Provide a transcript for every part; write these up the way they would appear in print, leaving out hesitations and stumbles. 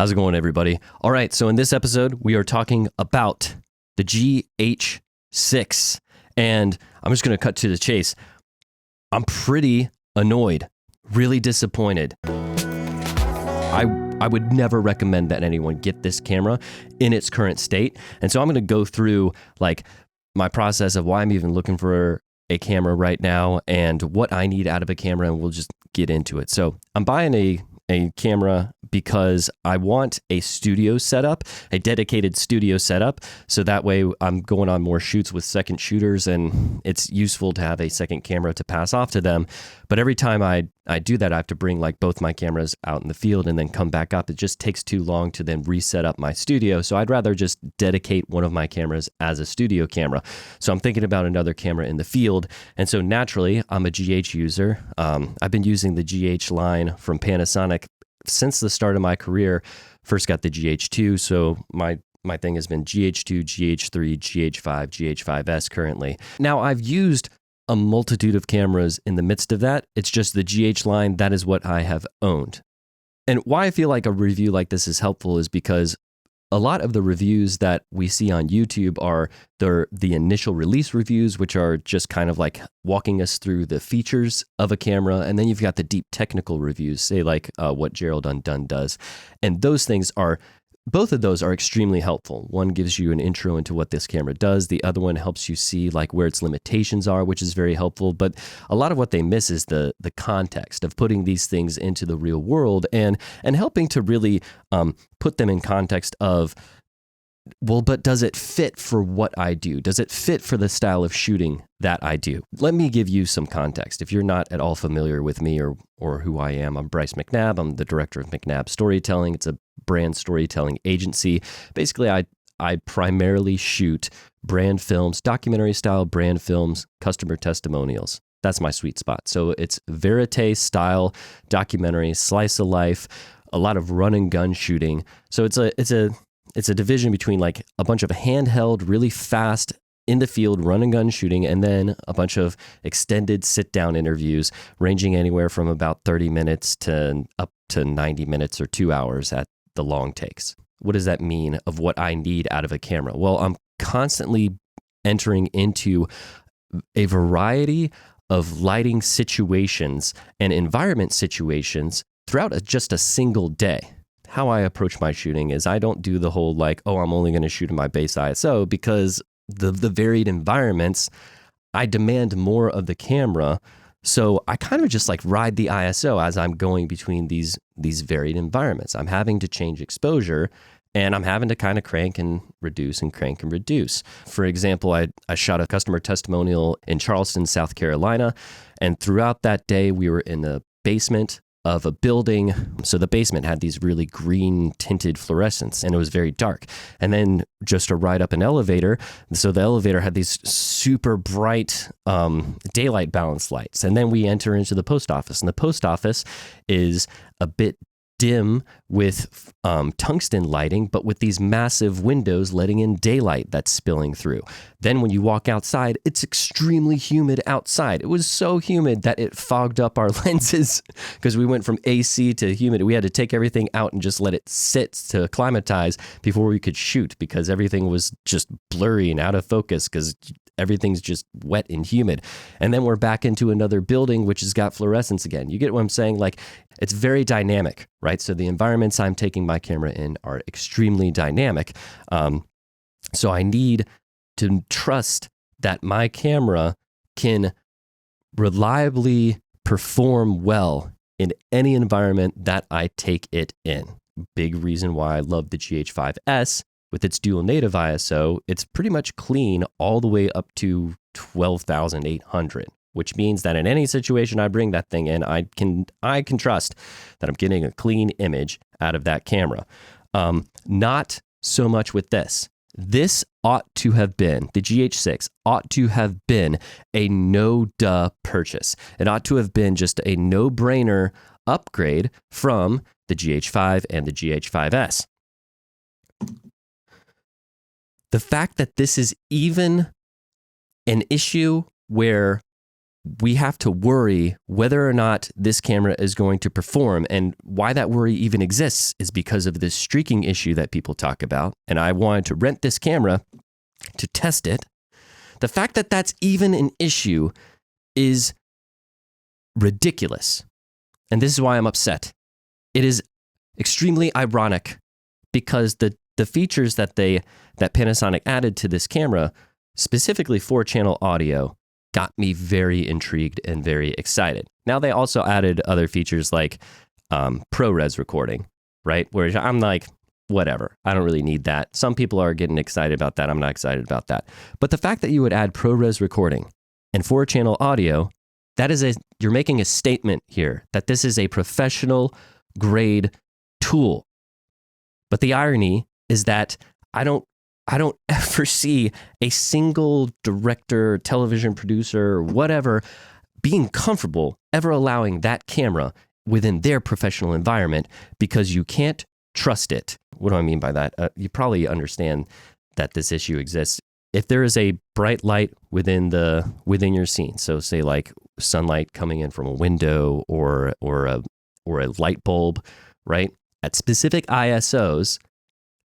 How's it going, everybody? All right, so in this episode, we are talking about the GH6, and I'm just going to cut to the chase. I'm pretty annoyed, really disappointed. I would never recommend that anyone get this camera in its current state, and so I'm going to go through like my process of why I'm even looking for a camera right now and what I need out of a camera, and we'll just get into it. So I'm buying a camera because I want a studio setup, a dedicated studio setup. So that way I'm going on more shoots with second shooters and it's useful to have a second camera to pass off to them. But every time I do that, I have to bring like both my cameras out in the field and then come back up. It just takes too long to then reset up my studio. So I'd rather just dedicate one of my cameras as a studio camera. So I'm thinking about another camera in the field. And so naturally, I'm a GH user. I've been using the GH line from Panasonic since the start of my career. First got the GH2, so my thing has been GH2, GH3, GH5, GH5S currently. Now I've used a multitude of cameras in the midst of that. It's just the GH line, that is what I have owned. And why I feel like a review like this is helpful is because a lot of the reviews that we see on YouTube are the initial release reviews, which are just kind of like walking us through the features of a camera. And then you've got the deep technical reviews, say like what Gerald Undone does. And those things are, both of those are extremely helpful. One gives you an intro into what this camera does. The other one helps you see like where its limitations are, which is very helpful. But a lot of what they miss is the context of putting these things into the real world and helping to really put them in context of, well, but does it fit for what I do? Does it fit for the style of shooting that I do? Let me give you some context. If you're not at all familiar with me or who I am, I'm Bryce McNabb. I'm the director of McNabb Storytelling. It's a brand storytelling agency. Basically, I primarily shoot brand films, documentary style brand films, customer testimonials. That's my sweet spot. So it's verite style documentary, slice of life, a lot of run and gun shooting. So it's a division between like a bunch of handheld, really fast in the field run and gun shooting, and then a bunch of extended sit down interviews ranging anywhere from about 30 minutes to up to 90 minutes or 2 hours at the long takes. What does that mean of what I need out of a camera? Well, I'm constantly entering into a variety of lighting situations and environment situations throughout just a single day. How I approach my shooting is I don't do the whole like, oh, I'm only going to shoot in my base ISO, because the varied environments, I demand more of the camera. So I kind of just like ride the ISO as I'm going between these varied environments. I'm having to change exposure and I'm having to kind of crank and reduce and crank and reduce. For example, I shot a customer testimonial in Charleston, South Carolina. And throughout that day, we were in the basement of a building. So the basement had these really green tinted fluorescents and it was very dark. And then just to ride up an elevator, so the elevator had these super bright daylight balance lights. And then we enter into the post office, and the post office is a bit dim with tungsten lighting, but with these massive windows letting in daylight that's spilling through. Then when you walk outside, it's extremely humid outside. It was so humid that it fogged up our lenses because we went from AC to humid. We had to take everything out and just let it sit to acclimatize before we could shoot, because everything was just blurry and out of focus because everything's just wet and humid. And then we're back into another building, which has got fluorescence again. You get what I'm saying? Like, it's very dynamic, right? So the environments I'm taking my camera in are extremely dynamic. So I need to trust that my camera can reliably perform well in any environment that I take it in. Big reason why I love the GH5S. With its dual native ISO, it's pretty much clean all the way up to 12,800, which means that in any situation I bring that thing in, I can trust that I'm getting a clean image out of that camera. Not so much with this. This ought to have been, the GH6 ought to have been a no-duh purchase. It ought to have been just a no-brainer upgrade from the GH5 and the GH5S. The fact that this is even an issue where we have to worry whether or not this camera is going to perform. And why that worry even exists is because of this streaking issue that people talk about. And I wanted to rent this camera to test it. The fact that that's even an issue is ridiculous. And this is why I'm upset. It is extremely ironic because the features that Panasonic added to this camera, specifically 4-channel audio, got me very intrigued and very excited. Now, they also added other features like ProRes recording, right? Where I'm like, whatever, I don't really need that. Some people are getting excited about that. I'm not excited about that. But the fact that you would add ProRes recording and 4-channel audio, you're making a statement here that this is a professional grade tool. But the irony is that I don't ever see a single director, television producer, or whatever being comfortable ever allowing that camera within their professional environment because you can't trust it. What do I mean by that? You probably understand that this issue exists. If there is a bright light within your scene, so say like sunlight coming in from a window or a light bulb, right? At specific ISOs,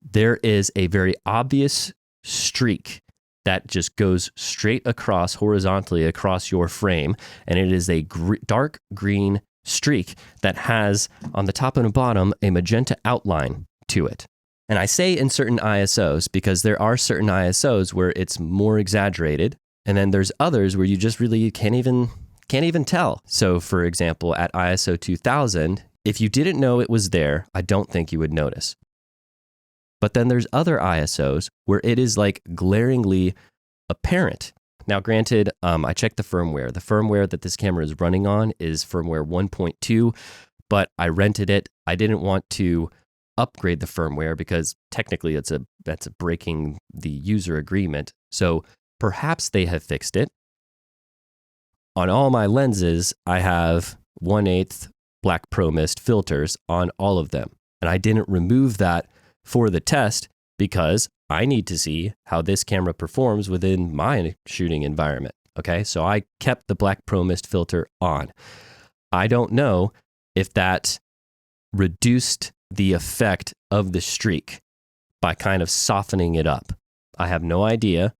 there is a very obvious streak that just goes straight across, horizontally across your frame, and it is a dark green streak that has on the top and the bottom a magenta outline to it. And I say in certain ISOs because there are certain ISOs where it's more exaggerated, and then there's others where you just really can't even tell. So for example, at ISO 2000, if you didn't know it was there, I don't think you would notice. But then there's other ISOs where it is like glaringly apparent. Now, granted, I checked the firmware. The firmware that this camera is running on is firmware 1.2, but I rented it. I didn't want to upgrade the firmware because technically that's breaking the user agreement. So perhaps they have fixed it. On all my lenses, I have 1/8 black pro mist filters on all of them. And I didn't remove that for the test because I need to see how this camera performs within my shooting environment. Okay, so I kept the black pro mist filter on. I don't know if that reduced the effect of the streak by kind of softening it up. I have no idea.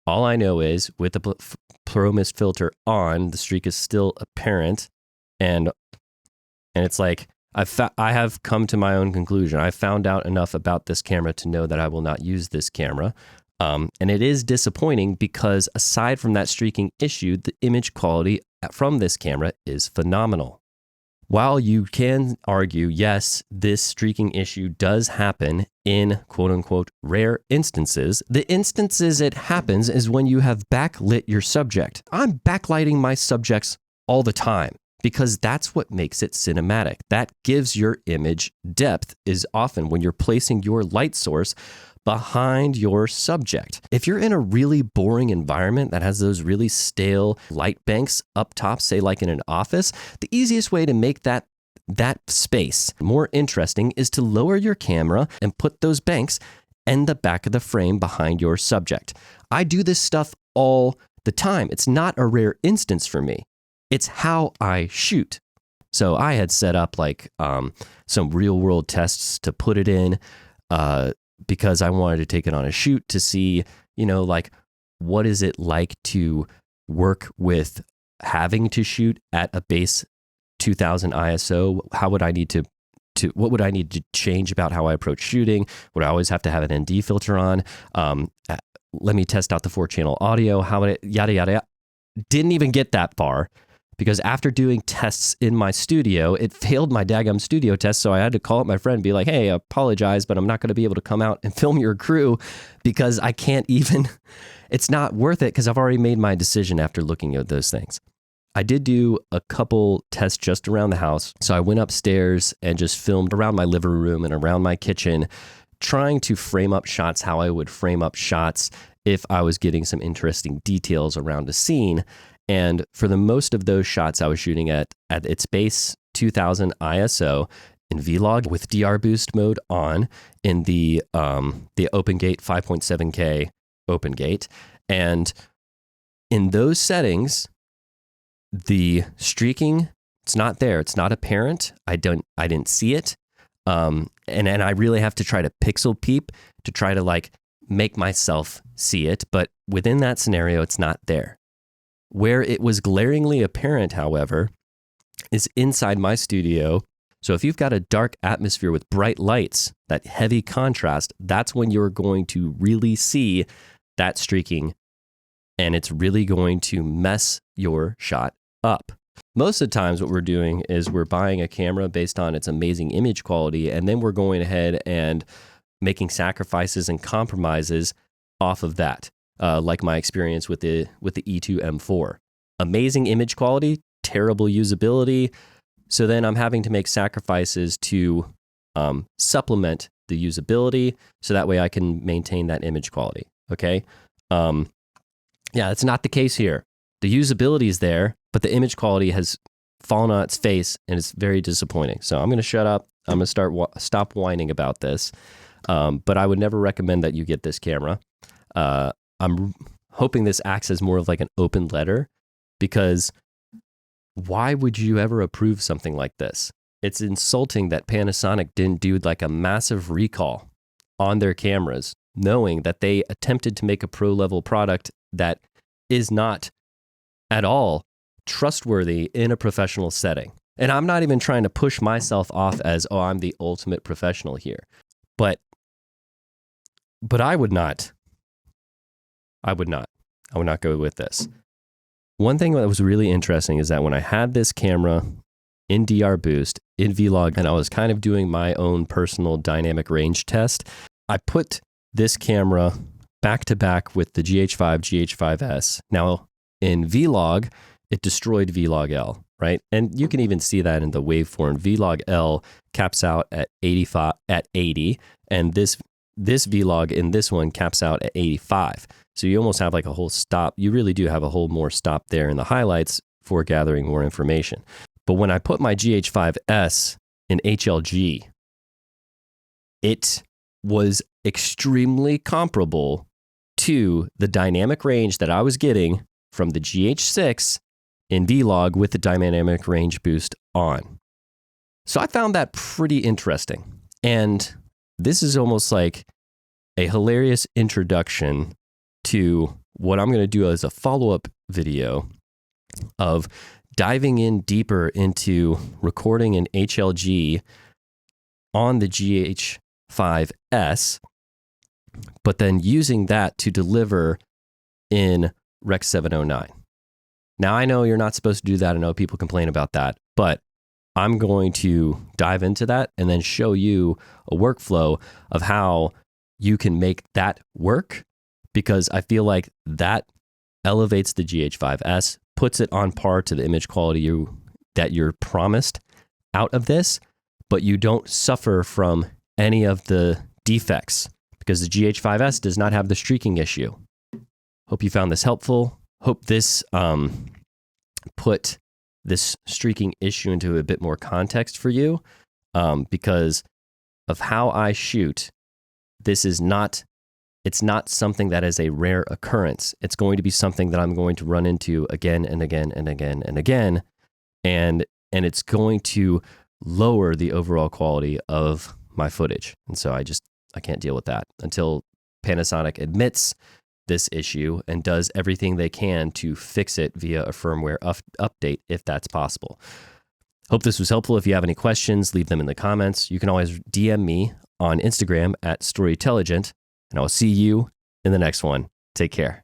All I know is with the pro mist filter on, the streak is still apparent, and it's like I have come to my own conclusion. I found out enough about this camera to know that I will not use this camera. And it is disappointing because aside from that streaking issue, the image quality from this camera is phenomenal. While you can argue, yes, this streaking issue does happen in quote unquote rare instances, the instances it happens is when you have backlit your subject. I'm backlighting my subjects all the time, because that's what makes it cinematic. That gives your image depth, is often when you're placing your light source behind your subject. If you're in a really boring environment that has those really stale light banks up top, say like in an office, the easiest way to make that space more interesting is to lower your camera and put those banks in the back of the frame behind your subject. I do this stuff all the time. It's not a rare instance for me. It's how I shoot. So I had set up like some real world tests to put it in because I wanted to take it on a shoot to see, like what is it like to work with having to shoot at a base 2000 ISO? How would I need to what would I need to change about how I approach shooting? Would I always have to have an ND filter on? Let me test out the 4-channel audio. How would it, yada, yada, yada. Didn't even get that far. Because after doing tests in my studio, it failed my daggum studio test. So I had to call up my friend and be like, hey, I apologize, but I'm not going to be able to come out and film your crew because I can't even, it's not worth it because I've already made my decision after looking at those things. I did do a couple tests just around the house. So I went upstairs and just filmed around my living room and around my kitchen, trying to frame up shots how I would frame up shots if I was getting some interesting details around a scene. And for the most of those shots, I was shooting at its base 2000 ISO in Vlog with DR boost mode on in the open gate 5.7K open gate. And in those settings, the streaking, it's not there. It's not apparent. I didn't see it. And I really have to try to pixel peep to try to like make myself see it. But within that scenario, it's not there. Where it was glaringly apparent, however, is inside my studio. So if you've got a dark atmosphere with bright lights, that heavy contrast, that's when you're going to really see that streaking, and it's really going to mess your shot up. Most of the times what we're doing is we're buying a camera based on its amazing image quality, and then we're going ahead and making sacrifices and compromises off of that. Like my experience with the E2 M4. Amazing image quality, terrible usability. So then I'm having to make sacrifices to supplement the usability so that way I can maintain that image quality. Okay. Yeah, that's not the case here. The usability is there, but the image quality has fallen on its face and it's very disappointing. So I'm going to shut up. I'm going to stop whining about this. But I would never recommend that you get this camera. I'm hoping this acts as more of like an open letter, because why would you ever approve something like this? It's insulting that Panasonic didn't do like a massive recall on their cameras, knowing that they attempted to make a pro level product that is not at all trustworthy in a professional setting. And I'm not even trying to push myself off as, oh, I'm the ultimate professional here. But I would not go with this. One thing that was really interesting is that when I had this camera in DR Boost, in Vlog, and I was kind of doing my own personal dynamic range test, I put this camera back to back with the GH5, GH5S. Now, in Vlog, it destroyed Vlog L, right? And you can even see that in the waveform. Vlog L caps out at 80, and this Vlog in this one caps out at 85. So you almost have like a whole stop. You really do have a whole more stop there in the highlights for gathering more information. But when I put my GH5S in HLG, it was extremely comparable to the dynamic range that I was getting from the GH6 in Vlog with the dynamic range boost on. So I found that pretty interesting. And this is almost like a hilarious introduction to what I'm going to do as a follow-up video of diving in deeper into recording in HLG on the GH5S, but then using that to deliver in Rec 709. Now, I know you're not supposed to do that. I know people complain about that, but I'm going to dive into that and then show you a workflow of how you can make that work, because I feel like that elevates the GH5S, puts it on par to the image quality that you're promised out of this, but you don't suffer from any of the defects because the GH5S does not have the streaking issue. Hope you found this helpful. Hope this put this streaking issue into a bit more context for you, because of how I shoot. It's not something that is a rare occurrence. It's going to be something that I'm going to run into again and again and again and again, and it's going to lower the overall quality of my footage. And so I can't deal with that until Panasonic admits this issue and does everything they can to fix it via a firmware update if that's possible. Hope this was helpful. If you have any questions, leave them in the comments. You can always DM me on Instagram at Storytelligent, and I will see you in the next one. Take care.